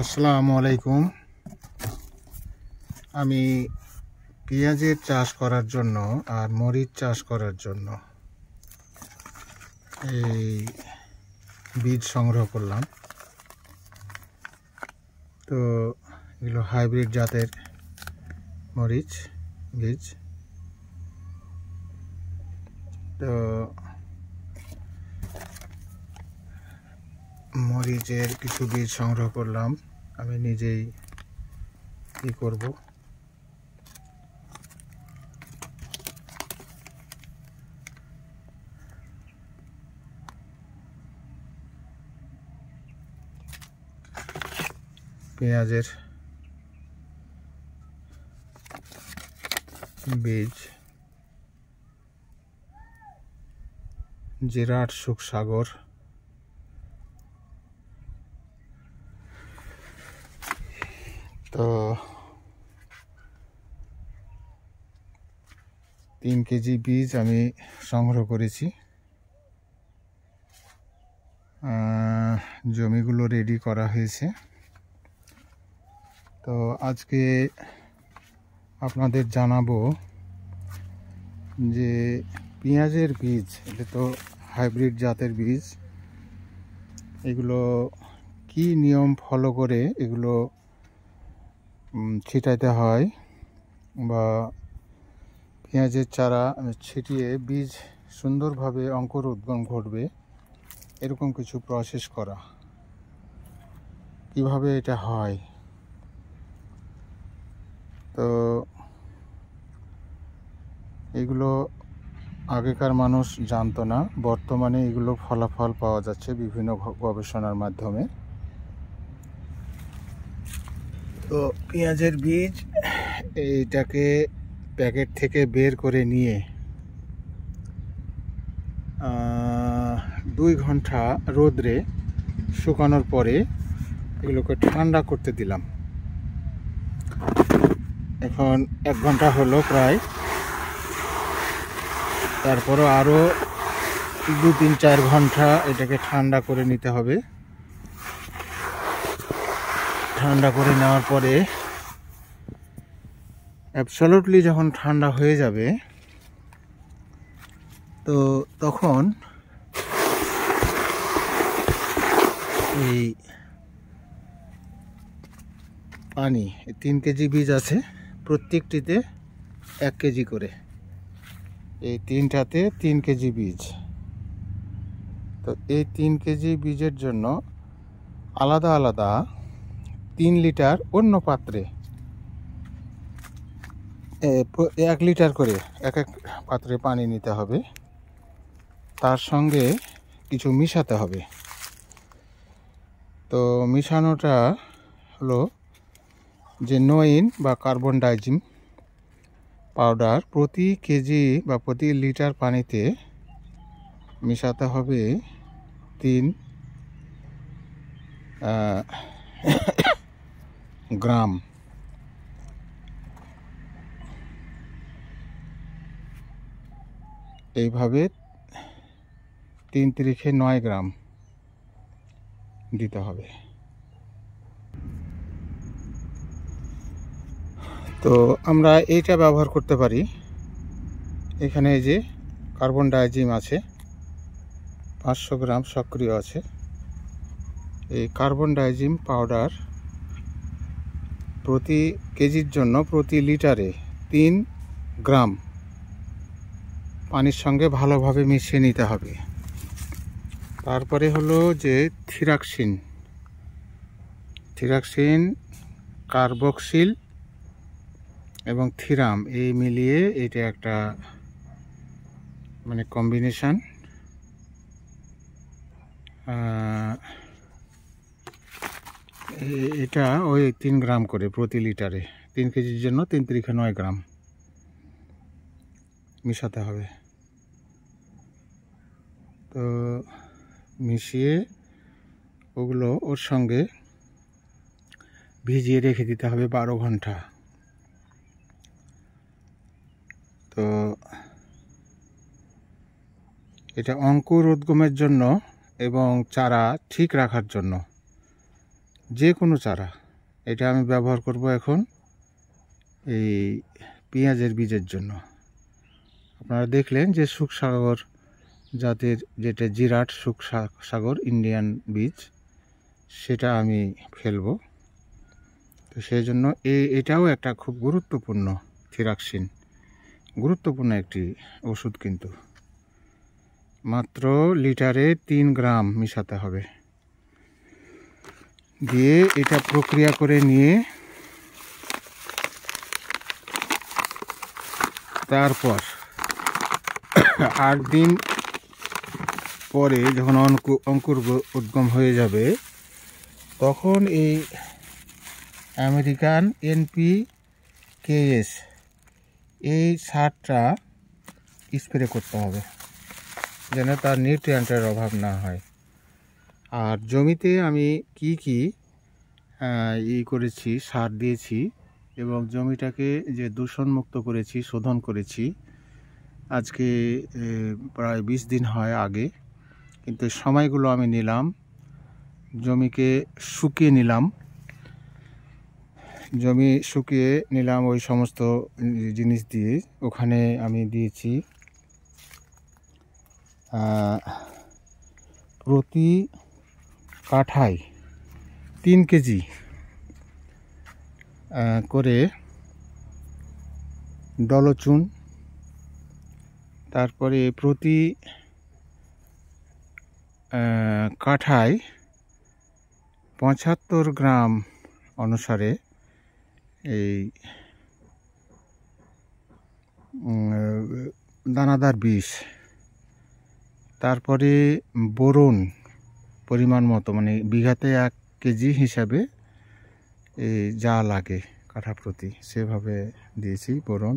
আসসালামু আলাইকুম। আমি পেঁয়াজের চাষ করার জন্য আর মরিচ চাষ করার জন্য এই বীজ সংগ্রহ করলাম। তো এগুলো হাইব্রিড জাতের মরিচ বীজ। তো মরিচের কিছু বীজ সংগ্রহ করলাম, আমি নিজেই কি করব। পেঁয়াজের বীজ জিরাট সুখসাগর, তো 3 কেজি বীজ আমি সংগ্রহ করেছি। জমিগুলো রেডি করা হয়েছে। তো আজকে আপনাদের জানাবো যে পেঁয়াজের বীজ, এটা তো হাইব্রিড জাতের বীজ, এগুলো কি নিয়ম ফলো করে এগুলো ছিটাইতে হয় বা পেঁয়াজের চারা ছিটিয়ে বীজ সুন্দরভাবে অঙ্কুর উদ্গম ঘটবে, এরকম কিছু প্রসেস করা, কিভাবে এটা হয়। তো এগুলো আগেকার মানুষ জানতো না, বর্তমানে এগুলো ফলাফল পাওয়া যাচ্ছে বিভিন্ন গবেষণার মাধ্যমে। তো পেঁয়াজের বীজ এইটাকে প্যাকেট থেকে বের করে নিয়ে 2 ঘন্টা রোদ্রে শুকানোর পরে এগুলোকে ঠান্ডা করতে দিলাম। এখন 1 ঘন্টা হলো প্রায়, তারপরও আরও 2-3-4 ঘন্টা এটাকে ঠান্ডা করে নিতে হবে। ঠান্ডা করে নেওয়ার পরে অ্যাবসলিউটলি যখন ঠান্ডা হয়ে যাবে, তো তখন এই পানি, 3 কেজি বীজ আছে, প্রত্যেকটিতে 1 কেজি করে, এই 3টাতে 3 কেজি বীজ। তো এই 3 কেজি বীজের জন্য আলাদা আলাদা 3 লিটার অন্য পাত্রে 1 লিটার করে এক পাত্রে পানি নিতে হবে। তার সঙ্গে কিছু মিশাতে হবে। তো মিশানোটা হলো যে নোইন বা কার্বন ডাইজিম পাউডার প্রতি কেজি বা প্রতি লিটার পানিতে মিশাতে হবে 3 গ্রাম। এইভাবে 3-9 গ্রাম দিতে হবে। তো আমরা এইটা ব্যবহার করতে পারি। এখানে এই যে কার্বন ডাইজিম আছে, 500 গ্রাম সক্রিয় আছে। এই কার্বন ডাইজিম পাউডার প্রতি কেজির জন্য প্রতি লিটারে 3 গ্রাম পানির সঙ্গে ভালোভাবে মিশিয়ে নিতে হবে। তারপরে হলো যে থিরাক্সিন, কার্বক্সিল এবং থিরাম, এই মিলিয়ে এটা একটা মানে কম্বিনেশন। এটা ওই 3 গ্রাম করে প্রতি লিটারে, 3 কেজির জন্য 3-9 গ্রাম মিশাতে হবে। তো মিশিয়ে ওগুলো ওর সঙ্গে ভিজিয়ে রেখে দিতে হবে 12 ঘন্টা। তো এটা অঙ্কুর উদ্গমের জন্য এবং চারা ঠিক রাখার জন্য যে কোনো চারা। এটা আমি ব্যবহার করব এখন এই পেঁয়াজের বীজের জন্য। আপনারা দেখলেন যে সুখসাগর জাতের যেটা জিরাট সুখসাগর ইন্ডিয়ান বীজ, সেটা আমি ফেলব। তো সেই জন্য এটাও একটা খুব গুরুত্বপূর্ণ থিরাক্সিন, গুরুত্বপূর্ণ একটি ওষুধ, কিন্তু মাত্র লিটারে 3 গ্রাম মিশাতে হবে। দিয়ে এটা প্রক্রিয়া করে নিয়ে তারপর 8 দিন পরে যখন অঙ্কুর উদ্গম হয়ে যাবে, তখন এই আমেরিকান NPKS এই সারটা স্প্রে করতে হবে, যেন তার নিউট্রিয়েন্টের অভাব না হয়। আর জমিতে আমি কি করেছি, সার দিয়েছি এবং জমিটাকে যে দূষণমুক্ত করেছি, শোধন করেছি, আজকে প্রায় 20 দিন হয় আগে। কিন্তু সময়গুলো আমি নিলাম, জমিকে শুকিয়ে নিলাম, ওই সমস্ত জিনিস দিয়ে। ওখানে আমি দিয়েছি প্রতি কাঠায় 3 কেজি করে দলচুন, তারপরে প্রতি কাঠায় 75 গ্রাম অনুসারে এই দানাদার বিষ, তারপরে বোরন পরিমাণ মতো, মানে বিঘাতে 1 কেজি হিসাবে যা লাগে কাঠা প্রতি, সেভাবে দিয়েছি বোরন।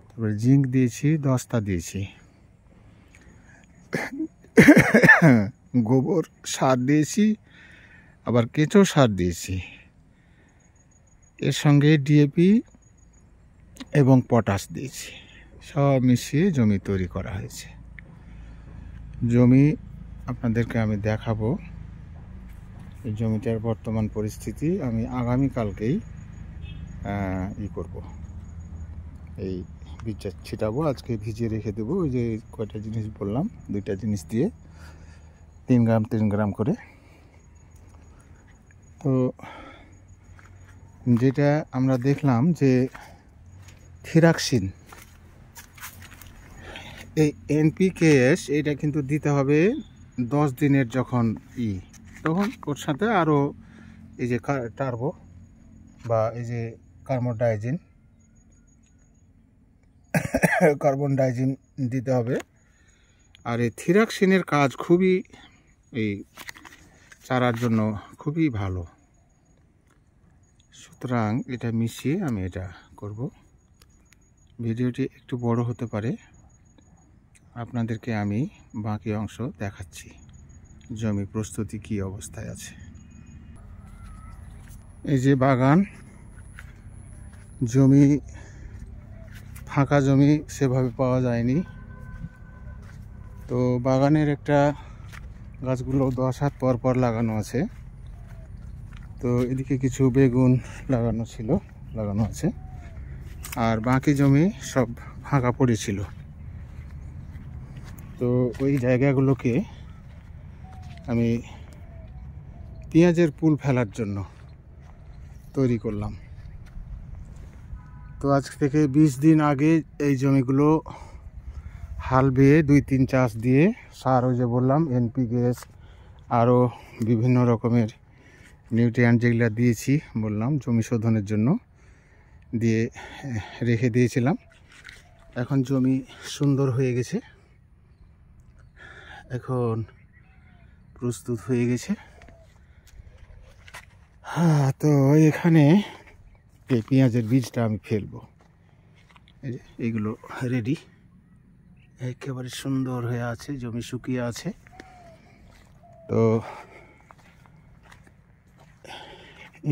তারপরে জিঙ্ক দিয়েছি, 10টা দিয়েছি, গোবর সার দিয়েছি, আবার কেঁচো সার দিয়েছি, এর সঙ্গে DAP এবং পটাশ দিয়েছি। সব মিশিয়ে জমি তৈরি করা হয়েছে। জমি আপনাদেরকে আমি দেখাবো, এই জমিটার বর্তমান পরিস্থিতি। আমি আগামীকালকেই করব, এই বীজটা ছিটাবো। আজকে ভিজিয়ে রেখে দেবো, ওই যে কয়টা জিনিস বললাম, 2টা জিনিস দিয়ে 3 গ্রাম করে। তো যেটা আমরা দেখলাম যে থিরাক্সিন, এই NPKS, এটা কিন্তু দিতে হবে 10 দিনের যখন তখন ওর সাথে আরও এই যে টার্বো বা এই যে কার্বন ডাইজিন দিতে হবে। আর এই থিরাক্সিনের কাজ খুবই, এই চারার জন্য খুবই ভালো। সুতরাং এটা মিশিয়ে আমি এটা করব। ভিডিওটি একটু বড় হতে পারে, আপনাদেরকে আমি বাকি অংশ দেখাচ্ছি, জমি প্রস্তুতি কি অবস্থায় আছে। এই যে বাগান, জমি ফাঁকা জমি সেভাবে পাওয়া যায়নি। তো বাগানের একটা গাছগুলো 10 হাত পর পর লাগানো আছে। তো এদিকে কিছু বেগুন লাগানো আছে, আর বাকি জমি সব ফাঁকা পড়েছিল। তো ওই জায়গাগুলোকে আমি পেঁয়াজের পুল ফেলার জন্য তৈরি করলাম। তো আজ থেকে 20 দিন আগে এই জমিগুলো হাল বেয়ে 2-3 চাষ দিয়ে সার, ওই যে বললাম NPKS, আরও বিভিন্ন রকমের নিউট্রিয়েন্ট যেগুলো দিয়েছি বললাম জমি শোধনের জন্য, দিয়ে রেখে দিয়েছিলাম। এখন জমি সুন্দর হয়ে গেছে, এখন প্রস্তুত হয়ে গেছে। তো এখানে এই পেঁয়াজের বীজটা আমি ফেলবো। এই যে এইগুলো রেডি, একেবারে সুন্দর হয়ে আছে, জমি শুকিয়ে আছে। তো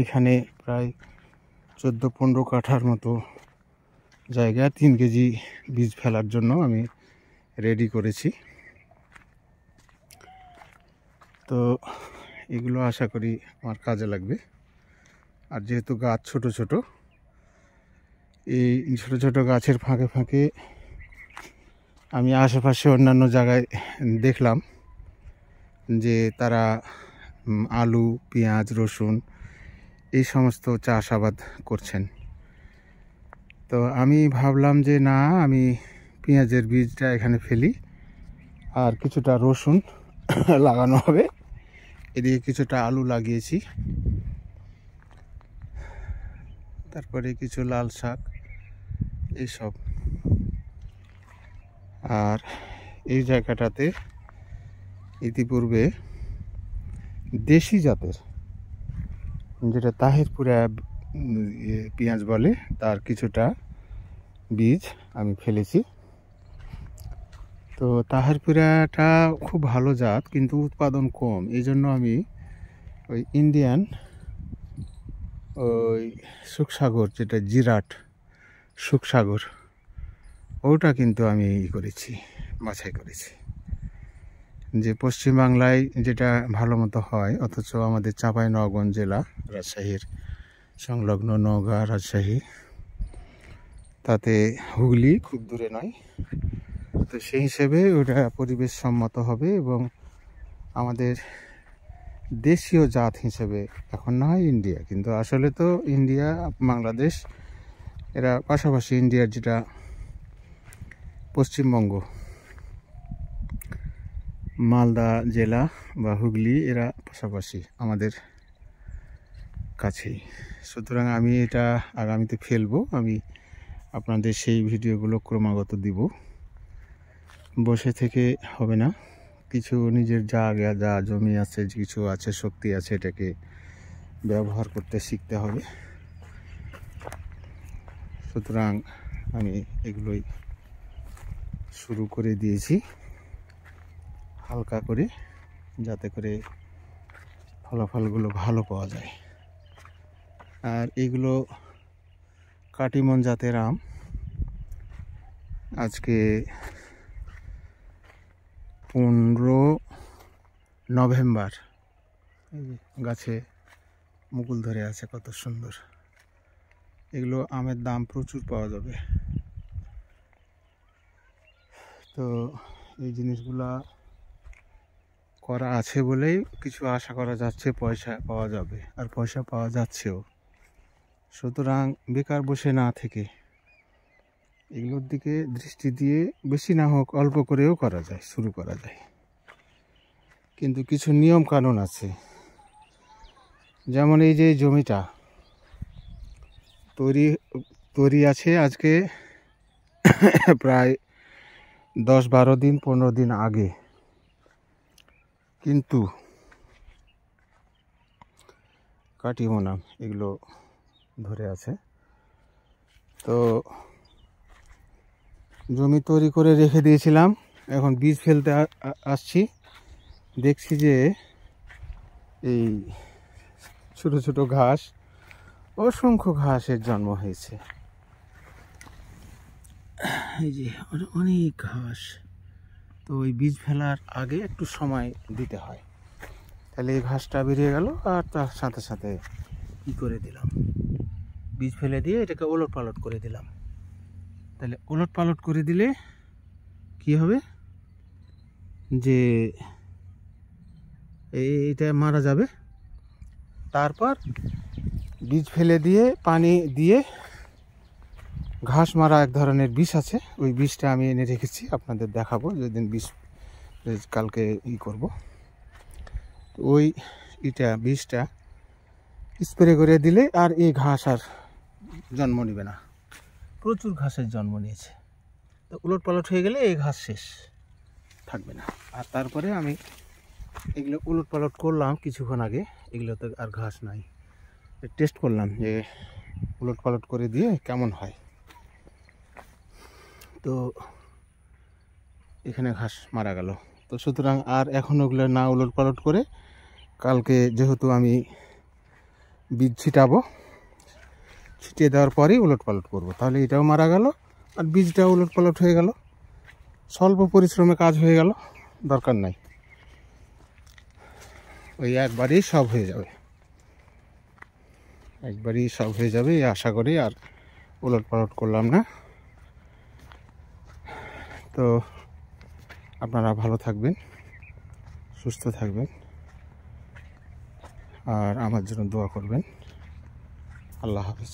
এখানে প্রায় 14-15 কাঠার মতো জায়গা 3 কেজি বীজ ফেলার জন্য আমি রেডি করেছি। তো এগুলো আশা করি আমার কাজে লাগবে। আর যেহেতু গাছ ছোট ছোট, এই ছোট ছোট গাছের ফাঁকে ফাঁকে আমি আশেপাশে অন্যান্য জায়গায় দেখলাম যে তারা আলু, পেঁয়াজ, রসুন এই সমস্ত চাষাবাদ করছেন। তো আমি ভাবলাম যে না, আমি পেঁয়াজের বীজটা এখানে ফেলি, আর কিছুটা রসুন লাগানো হবে। এদিকে কিছুটা আলু লাগিয়েছি, তারপরে কিছু লাল শাক এইসব। আর এই জায়গাটাতে ইতিপূর্বে দেশি জাতের, যেটা তাহিরপুরা পেঁয়াজ বলে, তার কিছুটা বীজ আমি ফেলেছি। তো তাহিরপুরাটা খুব ভালো জাত, কিন্তু উৎপাদন কম। এই জন্য আমি ওই ইন্ডিয়ান ওই সুখসাগর, যেটা জিরাট সুখসাগর, ওটা কিন্তু আমি করেছি, বাছাই করেছি। যে পশ্চিমবাংলায় যেটা ভালো মতো হয়, অথচ আমাদের চাঁপাইনবাবগঞ্জ জেলা, রাজশাহীর সংলগ্ন নওগাঁ, রাজশাহী, তাতে হুগলি খুব দূরে নয়। তো সেই হিসেবে ওটা পরিবেশ সম্মত হবে এবং আমাদের দেশীয় জাত হিসেবে। এখন না হয় ইন্ডিয়া, কিন্তু আসলে তো ইন্ডিয়া, বাংলাদেশ এরা পাশাপাশি। ইন্ডিয়ার যেটা পশ্চিমবঙ্গ, মালদা জেলা বা হুগলি, এরা পাশাপাশি আমাদের কাছেই। সুতরাং আমি এটা আগামীতে ফেলবো। আমি আপনাদের সেই ভিডিওগুলো ক্রমাগত দিব। বসে থেকে হবে না, কিছু নিজের যা জমি আছে, কিছু আছে, শক্তি আছে, এটাকে ব্যবহার করতে শিখতে হবে। সুতরাং আমি এগুলোই শুরু করে দিয়েছি হালকা করে, যাতে করে ফলাফলগুলো ভালো পাওয়া যায়। আর এগুলো কাটিমন জাতের আম। আজকে 15 নভেম্বর। গাছে মুকুল ধরে আছে, কত সুন্দর। এগুলো আমের দাম প্রচুর পাওয়া যাবে। তো এই জিনিসগুলা করা আছে বলেই কিছু আশা করা যাচ্ছে পয়সা পাওয়া যাবে, আর পয়সা পাওয়া যাচ্ছেও। সুতরাং বেকার বসে না থেকে এগুলোর দিকে দৃষ্টি দিয়ে, বেশি না হোক অল্প করেও করা যায়, শুরু করা যায়। কিন্তু কিছু নিয়ম কানুন আছে। যেমন এই যে জমিটা তৈরি আছে আজকে প্রায় 10-12 দিন, 15 দিন আগে, কিন্তু কাটিমন আম এগুলো ধরে আছে। তো জমি তৈরি করে রেখে দিয়েছিলাম, এখন বীজ ফেলতে আসছি, দেখছি যে এই ছোট ছোট ঘাস, অসংখ্য ঘাসের জন্ম হয়েছে। এই যে অনেক ঘাস। তো ওই বীজ ফেলার আগে একটু সময় দিতে হয়, তাহলে এই ঘাসটা বেরিয়ে গেল। আর তার সাথে সাথে কী করে দিলাম, বীজ ফেলে দিয়ে এটাকে ওলট পালট করে দিলাম। তাহলে ওলট পালট করে দিলে কি হবে, যে এইটা মারা যাবে। তারপর বীজ ফেলে দিয়ে পানি দিয়ে, ঘাস মারা এক ধরনের বিষ আছে, ওই বিষটা আমি এনে রেখেছি, আপনাদের দেখাবো যেদিন কালকে করব। ওই বিষটা স্প্রে করে দিলে আর এই ঘাস আর জন্ম নেবে না। প্রচুর ঘাসের জন্ম নিয়েছে। তো উলট পালট হয়ে গেলে এই ঘাস শেষ, থাকবে না। আর তারপরে আমি এগুলো উলট পালট করলাম কিছুক্ষণ আগে, এগুলোতে আর ঘাস নাই। টেস্ট করলাম যে উলট পালট করে দিয়ে কেমন হয়। তো এখানে ঘাস মারা গেল। তো সুতরাং আর এখন ওগুলো না উলট পালট করে, কালকে যেহেতু আমি বীজ ছিটাবো, ছিটিয়ে দেওয়ার পরেই উলট পালট করবো, তাহলে এটাও মারা গেল আর বীজটাও উলট পালট হয়ে গেল। স্বল্প পরিশ্রমে কাজ হয়ে গেল, দরকার নাই। ওই একবারই সব হয়ে যাবে, একবারই সব হয়ে যাবে এই আশা করি। আর উলট পালট করলাম না। তো আপনারা ভালো থাকবেন, সুস্থ থাকবেন, আর আমার জন্য দোয়া করবেন। আল্লাহ হাফেজ।